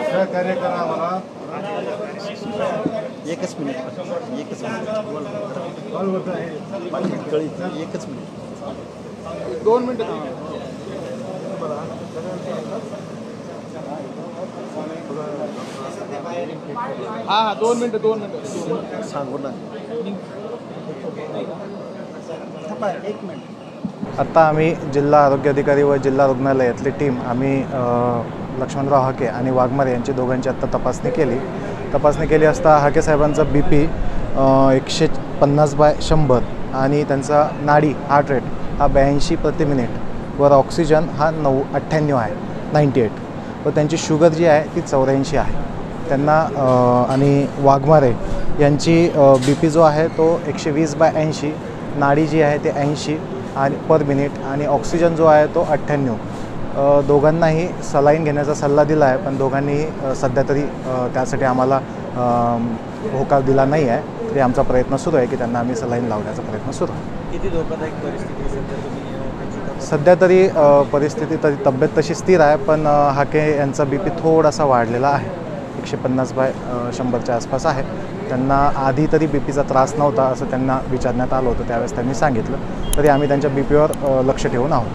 सहकार्य करा आम्हाला. एकच मिनिट. एकच मिनिट. 2 मिनिटं. हा 2 मिनिटं सांगू ना. एक मिनिट. आत्ता आम्ही जिल्हा आरोग्य अधिकारी व जिल्हा रुग्णालयातली टीम आम्ही लक्ष्मणराव हाके आणि वाघमारे यांची दोघांची आत्ता तपासणी केली असता हाके साहेबांचा BP 150/100 आणि त्यांचा नाडी हार्ट रेट हा 82 प्रति मिनिट वर ऑक्सिजन हा 98 आहे 98 व त्यांची शुगर जी आहे ती 84 आहे. त्यांना आणि वाघमारे यांची BP जो आहे तो 120/80 नाडी जी आहे ते 80 आणि पर मिनिट आणि ऑक्सिजन जो आहे तो 98. दोघांनाही सलाईन घेण्याचा सल्ला दिला आहे पण दोघांनीही सध्या तरी त्यासाठी आम्हाला होकार दिला नाही आहे. तरी आमचा प्रयत्न सुरू आहे की त्यांना आम्ही सलाईन लावण्याचा प्रयत्न सुरू आहे. किती धोकादायक परिस्थिती सध्या तरी परिस्थिती तरी तब्येत तशी स्थिर आहे पण हाके यांचा BP थोडासा वाढलेला आहे 150/100च्या आसपास आहे. त्यांना आधी तरी BPचा त्रास नव्हता असं त्यांना विचारण्यात आलं होतं त्यावेळेस त्यांनी सांगितलं. तरी आम्ही त्यांच्या BPवर लक्ष ठेवून आहोत.